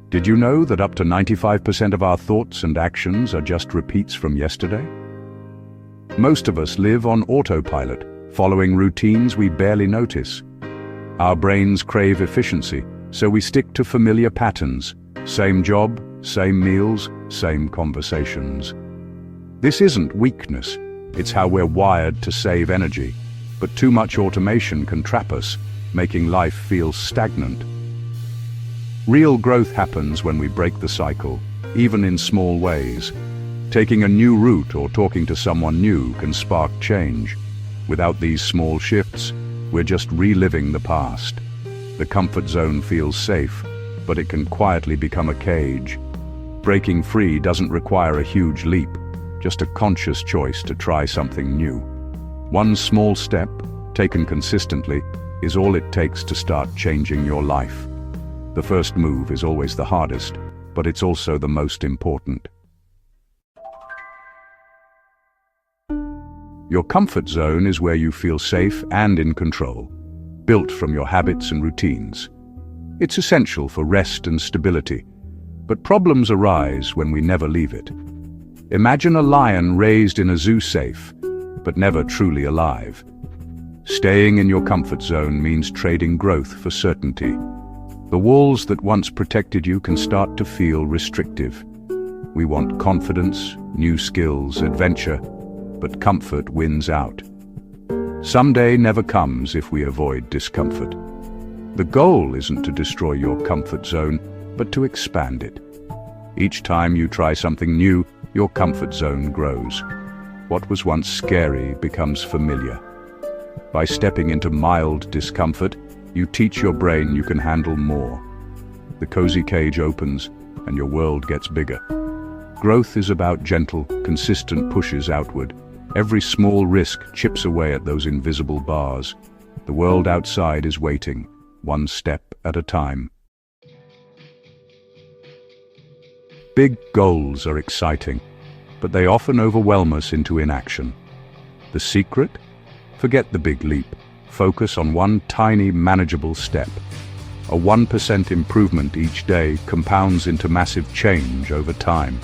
Did you know that up to 95% of our thoughts and actions are just repeats from yesterday? Most of us live on autopilot, following routines we barely notice. Our brains crave efficiency, so we stick to familiar patterns. Same job, same meals, same conversations. This isn't weakness, it's how we're wired to save energy. But too much automation can trap us, making life feel stagnant. Real growth happens when we break the cycle, even in small ways. Taking a new route or talking to someone new can spark change. Without these small shifts, we're just reliving the past. The comfort zone feels safe, but it can quietly become a cage. Breaking free doesn't require a huge leap, just a conscious choice to try something new. One small step, taken consistently, is all it takes to start changing your life. The first move is always the hardest, but it's also the most important. Your comfort zone is where you feel safe and in control, built from your habits and routines. It's essential for rest and stability, but problems arise when we never leave it. Imagine a lion raised in a zoo safe, but never truly alive. Staying in your comfort zone means trading growth for certainty. The walls that once protected you can start to feel restrictive. We want confidence, new skills, adventure, but comfort wins out. Someday never comes if we avoid discomfort. The goal isn't to destroy your comfort zone, but to expand it. Each time you try something new, your comfort zone grows. What was once scary becomes familiar. By stepping into mild discomfort, you teach your brain you can handle more. The cozy cage opens, and your world gets bigger. Growth is about gentle, consistent pushes outward. Every small risk chips away at those invisible bars. The world outside is waiting, one step at a time. Big goals are exciting, but they often overwhelm us into inaction. The secret? Forget the big leap. Focus on one tiny, manageable step. A 1% improvement each day compounds into massive change over time.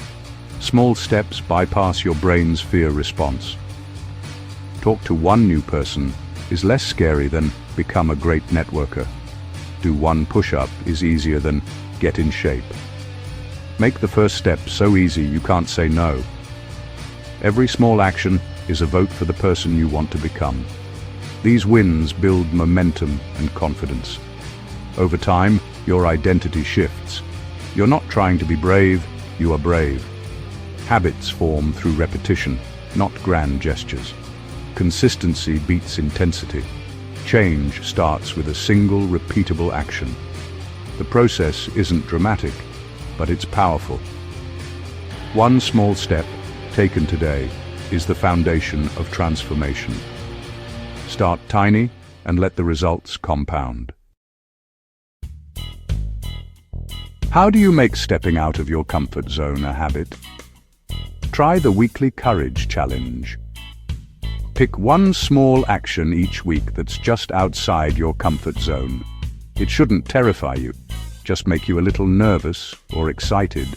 Small steps bypass your brain's fear response. Talk to one new person is less scary than become a great networker. Do one push-up is easier than get in shape. Make the first step so easy you can't say no. Every small action is a vote for the person you want to become. These wins build momentum and confidence. Over time, your identity shifts. You're not trying to be brave, you are brave. Habits form through repetition, not grand gestures. Consistency beats intensity. Change starts with a single, repeatable action. The process isn't dramatic, but it's powerful. One small step, taken today, is the foundation of transformation. Start tiny and let the results compound. How do you make stepping out of your comfort zone a habit? Try the weekly courage challenge. Pick one small action each week that's just outside your comfort zone. It shouldn't terrify you, just make you a little nervous or excited.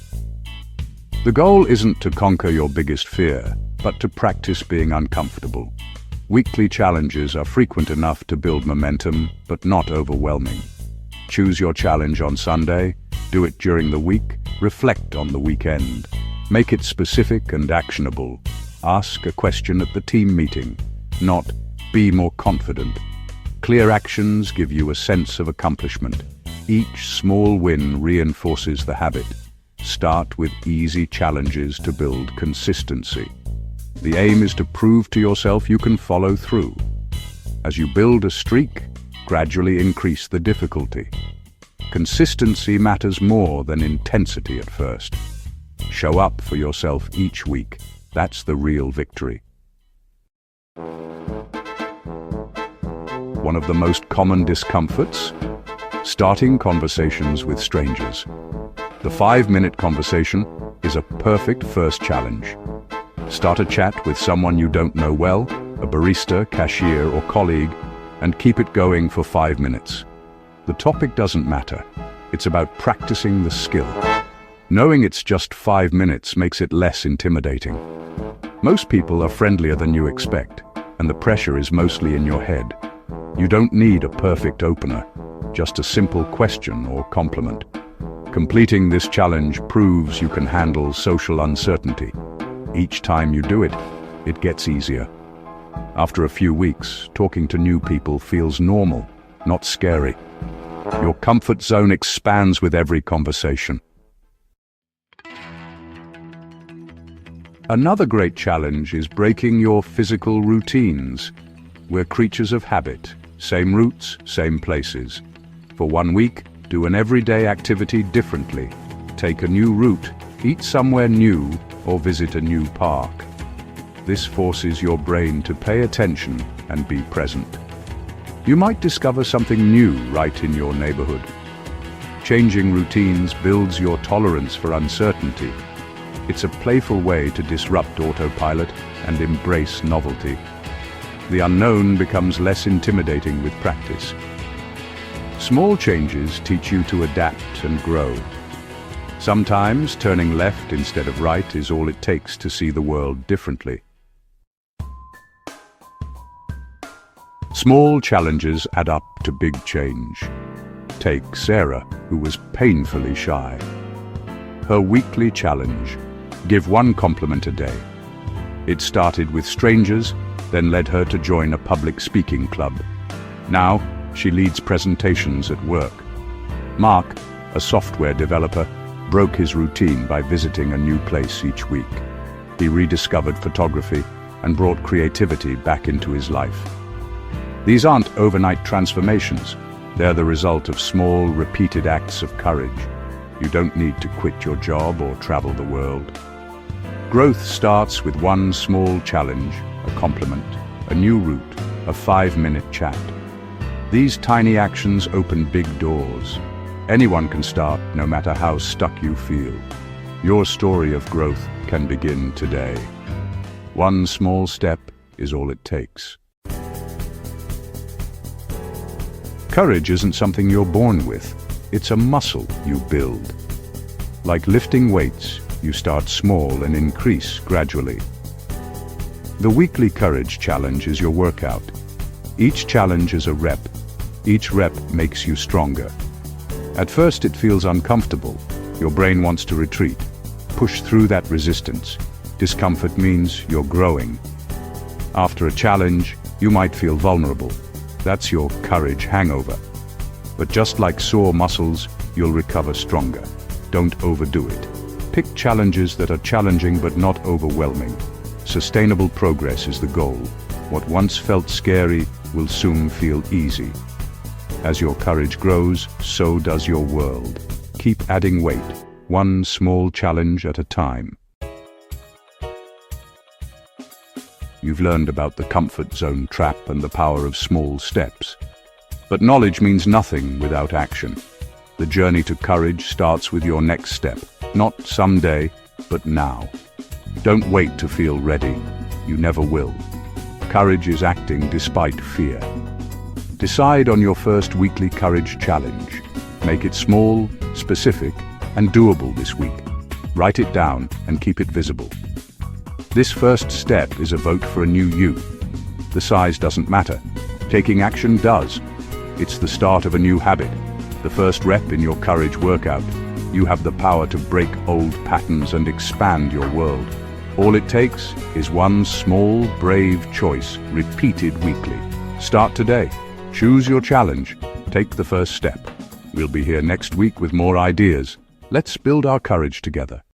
The goal isn't to conquer your biggest fear, but to practice being uncomfortable. Weekly challenges are frequent enough to build momentum, but not overwhelming. Choose your challenge on Sunday, do it during the week, reflect on the weekend. Make it specific and actionable. Ask a question at the team meeting, not be more confident. Clear actions give you a sense of accomplishment. Each small win reinforces the habit. Start with easy challenges to build consistency. The aim is to prove to yourself you can follow through. As you build a streak, gradually increase the difficulty. Consistency matters more than intensity at first. Show up for yourself each week. That's the real victory. One of the most common discomforts? Starting conversations with strangers. The 5-minute conversation is a perfect first challenge. Start a chat with someone you don't know well, a barista, cashier, or colleague, and keep it going for 5 minutes. The topic doesn't matter. It's about practicing the skill. Knowing it's just 5 minutes makes it less intimidating. Most people are friendlier than you expect, and the pressure is mostly in your head. You don't need a perfect opener, just a simple question or compliment. Completing this challenge proves you can handle social uncertainty. Each time you do it, it gets easier. After a few weeks, talking to new people feels normal, not scary. Your comfort zone expands with every conversation. Another great challenge is breaking your physical routines. We're creatures of habit, same routes, same places. For 1 week, do an everyday activity differently. Take a new route, eat somewhere new, or visit a new park. This forces your brain to pay attention and be present. You might discover something new right in your neighborhood. Changing routines builds your tolerance for uncertainty. It's a playful way to disrupt autopilot and embrace novelty. The unknown becomes less intimidating with practice. Small changes teach you to adapt and grow. Sometimes turning left instead of right is all it takes to see the world differently. Small challenges add up to big change. Take Sarah, who was painfully shy. Her weekly challenge: give 1 compliment a day. It started with strangers, then led her to join a public speaking club. Now, she leads presentations at work. Mark, a software developer, broke his routine by visiting a new place each week. He rediscovered photography and brought creativity back into his life. These aren't overnight transformations. They're the result of small, repeated acts of courage. You don't need to quit your job or travel the world. Growth starts with 1 small challenge, a compliment, a new route, a 5-minute chat. These tiny actions open big doors. Anyone can start, no matter how stuck you feel. Your story of growth can begin today. 1 small step is all it takes. Courage isn't something you're born with. It's a muscle you build. Like lifting weights, you start small and increase gradually. The weekly courage challenge is your workout. Each challenge is a rep. Each rep makes you stronger. At first it feels uncomfortable. Your brain wants to retreat. Push through that resistance. Discomfort means you're growing. After a challenge, you might feel vulnerable. That's your courage hangover. But just like sore muscles, you'll recover stronger. Don't overdo it. Pick challenges that are challenging but not overwhelming. Sustainable progress is the goal. What once felt scary will soon feel easy. As your courage grows, so does your world. Keep adding weight, 1 small challenge at a time. You've learned about the comfort zone trap and the power of small steps. But knowledge means nothing without action. The journey to courage starts with your next step, not someday, but now. Don't wait to feel ready. You never will. Courage is acting despite fear. Decide on your first weekly courage challenge. Make it small, specific, and doable this week. Write it down and keep it visible. This first step is a vote for a new you. The size doesn't matter. Taking action does. It's the start of a new habit, the first rep in your courage workout. You have the power to break old patterns and expand your world. All it takes is 1 small, brave choice, repeated weekly. Start today. Choose your challenge. Take the first step. We'll be here next week with more ideas. Let's build our courage together.